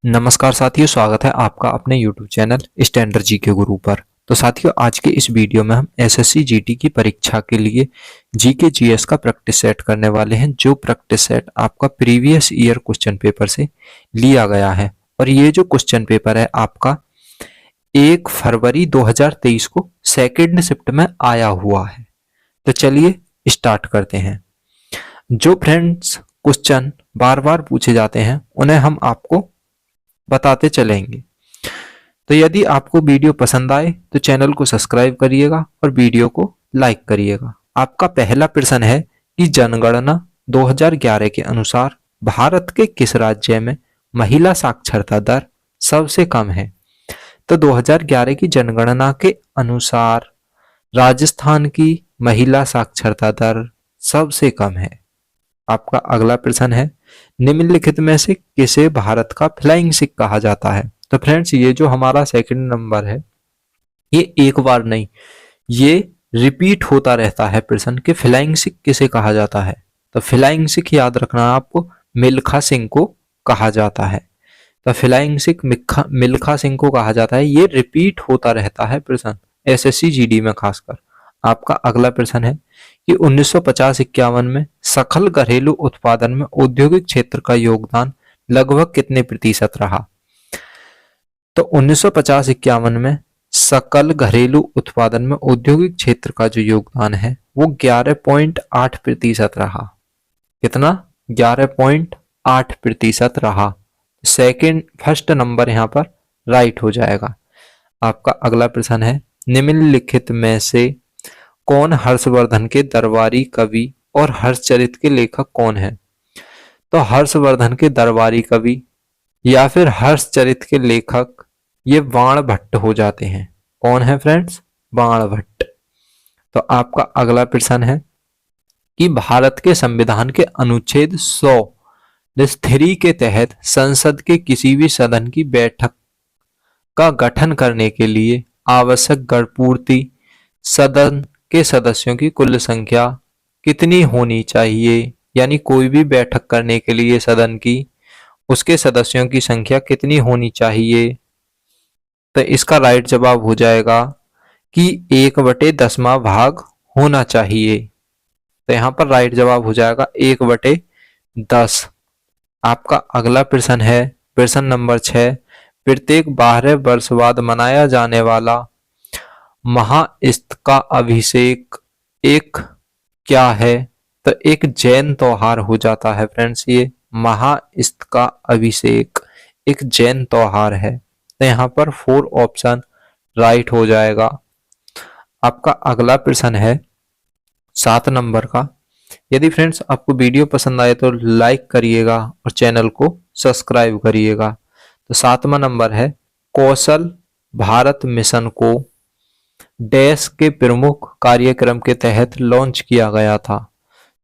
नमस्कार साथियों, स्वागत है आपका अपने YouTube चैनल स्टैंडर्ड जीके गुरु पर। तो साथियों, आज के इस वीडियो में हम एसएससी जीडी की परीक्षा के लिए जीके जीएस का प्रैक्टिस सेट करने वाले हैं, जो प्रैक्टिस सेट आपका प्रीवियस ईयर क्वेश्चन पेपर से लिया गया है। और ये जो क्वेश्चन पेपर है आपका 1 फरवरी 2023 को सेकेंड शिफ्ट में आया हुआ है। तो चलिए स्टार्ट करते हैं। जो फ्रेंड्स क्वेश्चन बार बार पूछे जाते हैं उन्हें हम आपको बताते चलेंगे। तो यदि आपको वीडियो पसंद आए तो चैनल को सब्सक्राइब करिएगा और वीडियो को लाइक करिएगा। आपका पहला प्रश्न है कि जनगणना 2011 के अनुसार भारत के किस राज्य में महिला साक्षरता दर सबसे कम है? तो 2011 की जनगणना के अनुसार राजस्थान की महिला साक्षरता दर सबसे कम है। आपका अगला प्रश्न है, निम्नलिखित में से किसे भारत का फ्लाइंग सिख कहा जाता है? तो फ्रेंड्स, ये जो हमारा सेकंड नंबर है, ये एक बार नहीं, ये रिपीट होता रहता है प्रश्न कि फ्लाइंग सिख किसे कहा जाता है। तो फ्लाइंग सिख याद रखना आपको मिल्खा सिंह को कहा जाता है। तो फ्लाइंग सिख मिल्खा सिंह को कहा जाता है। ये रिपीट होता रहता है प्रश्न एसएससी जीडी में खासकर। आपका अगला प्रश्न है कि 1950-51 में सकल घरेलू उत्पादन में औद्योगिक क्षेत्र का योगदान लगभग कितने प्रतिशत रहा? तो 1950-51 में सकल घरेलू उत्पादन में औद्योगिक क्षेत्र का जो योगदान है वो 11.8% रहा। कितना? 11.8% रहा। फर्स्ट नंबर यहाँ पर राइट हो जाएगा। आपका अगला प्रश्न है, निम्नलिखित में से कौन हर्षवर्धन के दरबारी कवि और हर्षचरित के लेखक कौन है? तो हर्षवर्धन के दरबारी कवि या फिर हर्षचरित के लेखक ये बाण भट्ट हो जाते हैं। कौन है फ्रेंड्स? बाण भट्ट। तो आपका अगला प्रश्न है कि भारत के संविधान के अनुच्छेद 100(3) के तहत संसद के किसी भी सदन की बैठक का गठन करने के लिए आवश्यक गणपूर्ति सदन के सदस्यों की कुल संख्या कितनी होनी चाहिए? यानी कोई भी बैठक करने के लिए सदन की उसके सदस्यों की संख्या कितनी होनी चाहिए? तो इसका राइट जवाब हो जाएगा कि 1/10वां भाग होना चाहिए। तो यहाँ पर राइट जवाब हो जाएगा 1/10। आपका अगला प्रश्न है प्रश्न नंबर 6, प्रत्येक 12 वर्ष बाद मनाया जाने वाला महाइस्त का अभिषेक एक क्या है? तो एक जैन त्योहार हो जाता है फ्रेंड्स। ये महाइस्त का अभिषेक एक जैन त्योहार है। तो यहाँ पर 4 ऑप्शन राइट हो जाएगा। आपका अगला प्रश्न है 7 नंबर का। यदि फ्रेंड्स आपको वीडियो पसंद आए तो लाइक करिएगा और चैनल को सब्सक्राइब करिएगा। तो 7वां नंबर है, कौशल भारत मिशन को डैश के प्रमुख कार्यक्रम के तहत लॉन्च किया गया था?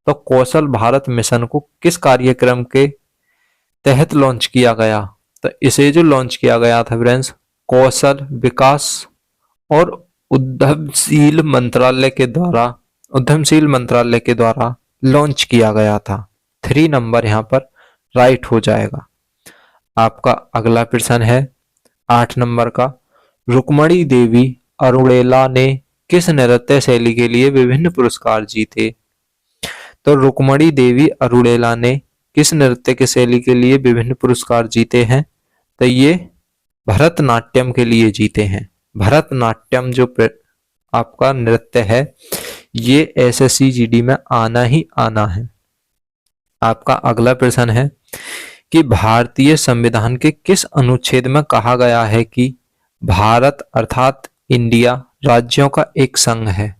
तो कौशल भारत मिशन को किस कार्यक्रम के तहत लॉन्च किया गया? तो इसे जो लॉन्च किया गया था फ्रेंड्स, कौशल विकास और उद्यमशील मंत्रालय के द्वारा लॉन्च किया गया था। 3 नंबर यहाँ पर राइट हो जाएगा। आपका अगला प्रश्न है 8 नंबर का, रुक्मणी देवी अरुणेला ने किस नृत्य शैली के लिए विभिन्न पुरस्कार जीते? तो रुक्मणी देवी अरुणेला ने किस नृत्य की शैली के लिए विभिन्न पुरस्कार जीते हैं? तो ये भरतनाट्यम के लिए जीते हैं। भरतनाट्यम जो आपका नृत्य है ये एसएससी जीडी में आना ही आना है। आपका अगला प्रश्न है कि भारतीय संविधान के किस अनुच्छेद में कहा गया है कि भारत अर्थात इंडिया राज्यों का एक संघ है?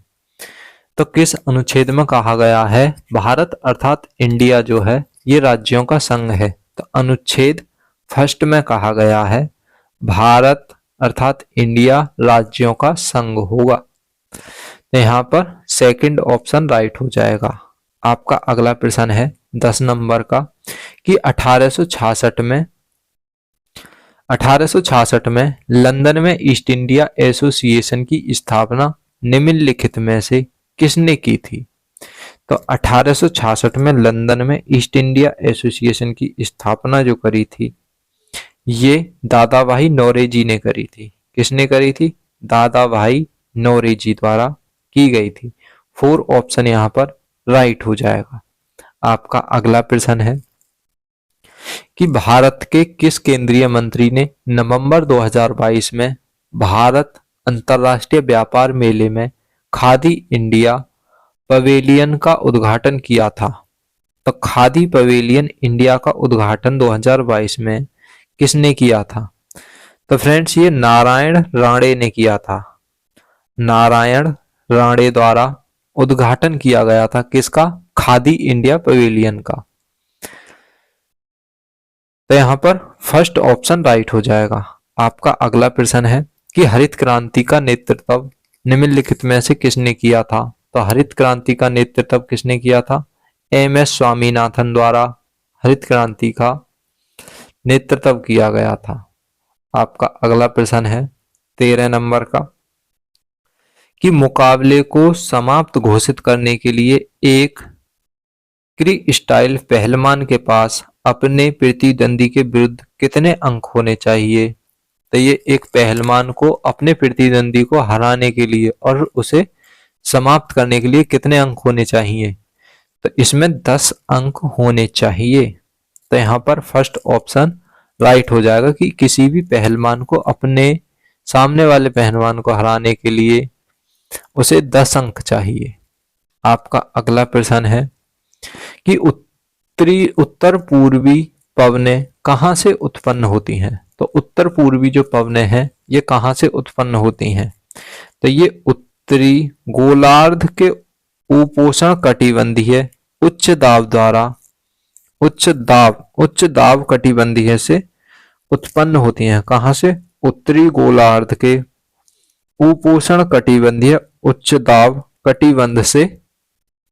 तो किस अनुच्छेद में कहा गया है भारत अर्थात इंडिया जो है ये राज्यों का संघ है? तो अनुच्छेद 1 में कहा गया है भारत अर्थात इंडिया राज्यों का संघ होगा। तो यहाँ पर सेकंड ऑप्शन राइट हो जाएगा। आपका अगला प्रश्न है 10 नंबर का कि 1866 में लंदन में ईस्ट इंडिया एसोसिएशन की स्थापना निम्नलिखित में से किसने की थी? तो 1866 में लंदन में ईस्ट इंडिया एसोसिएशन की स्थापना जो करी थी ये दादा भाई नौरोजी ने करी थी। किसने करी थी? दादा भाई नौरोजी द्वारा की गई थी। 4 ऑप्शन यहाँ पर राइट हो जाएगा। आपका अगला प्रश्न है कि भारत के किस केंद्रीय मंत्री ने नवंबर 2022 में भारत अंतर्राष्ट्रीय व्यापार मेले में खादी इंडिया पवेलियन का उद्घाटन किया था? तो खादी पवेलियन इंडिया का उद्घाटन 2022 में किसने किया था? तो फ्रेंड्स ये नारायण राणे ने किया था। नारायण राणे द्वारा उद्घाटन किया गया था किसका? खादी इंडिया पवेलियन का। तो यहां पर फर्स्ट ऑप्शन राइट हो जाएगा। आपका अगला प्रश्न है कि हरित क्रांति का नेतृत्व निम्नलिखित में से किसने किया था? तो हरित क्रांति का नेतृत्व किसने किया था? एम.एस. स्वामीनाथन द्वारा हरित क्रांति का नेतृत्व किया गया था। आपका अगला प्रश्न है 13 नंबर का कि मुकाबले को समाप्त घोषित करने के लिए एक क्री स्टाइल पहलवान के पास अपने प्रतिद्वंदी के विरुद्ध कितने अंक होने चाहिए? तो ये एक पहलवान को अपने प्रतिद्वंदी को हराने के लिए और उसे समाप्त करने के लिए कितने अंक होने चाहिए? तो इसमें 10 अंक होने चाहिए। तो यहाँ पर फर्स्ट ऑप्शन राइट हो जाएगा कि किसी भी पहलवान को अपने सामने वाले पहलवान को हराने के लिए उसे 10 अंक चाहिए। आपका अगला प्रश्न है कि उत्तर पूर्वी पवनें कहां से उत्पन्न होती हैं? तो उत्तर पूर्वी जो पवनें हैं ये कहां से उत्पन्न होती हैं? तो ये उत्तरी गोलार्ध के उपोष्ण कटिबंधीय उच्च दाब कटिबंधीय से उत्पन्न होती हैं। कहां से? उत्तरी गोलार्ध के उपोष्ण कटिबंधीय उच्च दाब कटिबंध से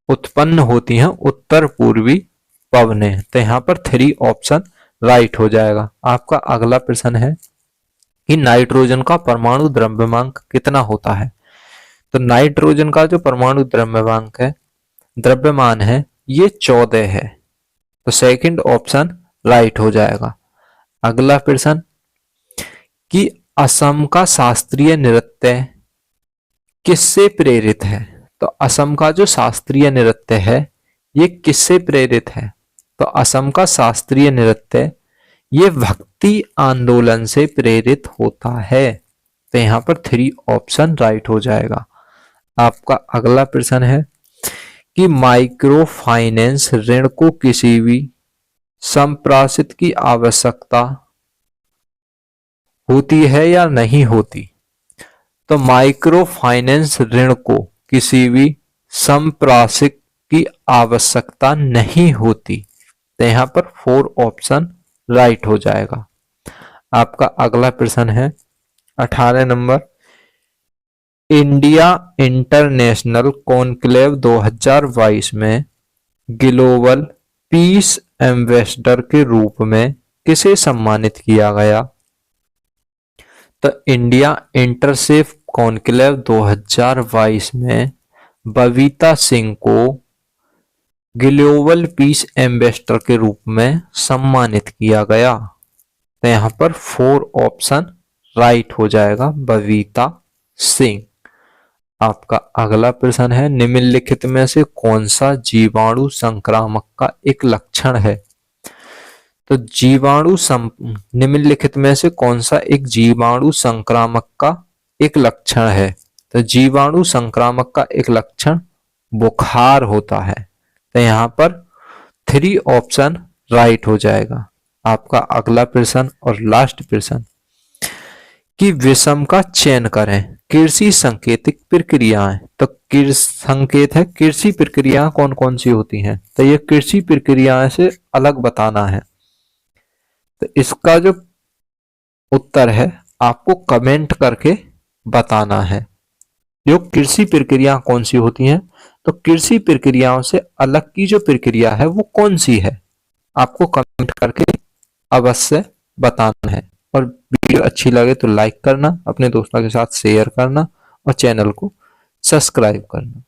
उत्पन्न होती हैं उत्तर पूर्वी पवनें। तो यहाँ पर 3 ऑप्शन राइट हो जाएगा। आपका अगला प्रश्न है कि नाइट्रोजन का परमाणु द्रव्यमांक कितना होता है? तो नाइट्रोजन का जो परमाणु द्रव्यमान है ये 14 है। तो सेकंड ऑप्शन राइट हो जाएगा। अगला प्रश्न कि असम का शास्त्रीय नृत्य किससे प्रेरित है? तो असम का जो शास्त्रीय नृत्य है ये किससे प्रेरित है? तो असम का शास्त्रीय नृत्य ये भक्ति आंदोलन से प्रेरित होता है। तो यहाँ पर 3 ऑप्शन राइट हो जाएगा। आपका अगला प्रश्न है कि माइक्रो फाइनेंस ऋण को किसी भी संप्राशित की आवश्यकता होती है या नहीं होती? तो माइक्रो फाइनेंस ऋण को किसी भी संप्राशित की आवश्यकता नहीं होती। तो यहाँ पर 4 ऑप्शन राइट हो जाएगा। आपका अगला प्रश्न है 18 नंबर इंडिया इंटरनेशनल कॉन्क्लेव 2022 में ग्लोबल पीस एम्बेसडर के रूप में किसे सम्मानित किया गया? तो इंडिया इंटरसेफ कॉन्क्लेव 2022 में बबीता सिंह को ग्लोबल पीस एम्बेसडर के रूप में सम्मानित किया गया। तो यहाँ पर 4 ऑप्शन राइट हो जाएगा, बबीता सिंह। आपका अगला प्रश्न है निम्नलिखित में से कौन सा जीवाणु संक्रामक का एक लक्षण है? तो निम्नलिखित में से कौन सा एक जीवाणु संक्रामक का एक लक्षण है? तो जीवाणु संक्रामक का एक लक्षण बुखार होता है। तो यहाँ पर 3 ऑप्शन राइट हो जाएगा। आपका अगला प्रश्न और लास्ट प्रश्न कि विषम का चयन करें कृषि सांकेतिक प्रक्रियाएं। तो संकेत है कृषि प्रक्रियाएं कौन कौन सी होती हैं? तो ये कृषि प्रक्रियाएं से अलग बताना है। तो इसका जो उत्तर है आपको कमेंट करके बताना है। जो कृषि प्रक्रिया कौन सी होती हैं? तो कृषि प्रक्रियाओं से अलग की जो प्रक्रिया है वो कौन सी है, आपको कमेंट करके अवश्य बताना है। और वीडियो अच्छी लगे तो लाइक करना, अपने दोस्तों के साथ शेयर करना और चैनल को सब्सक्राइब करना।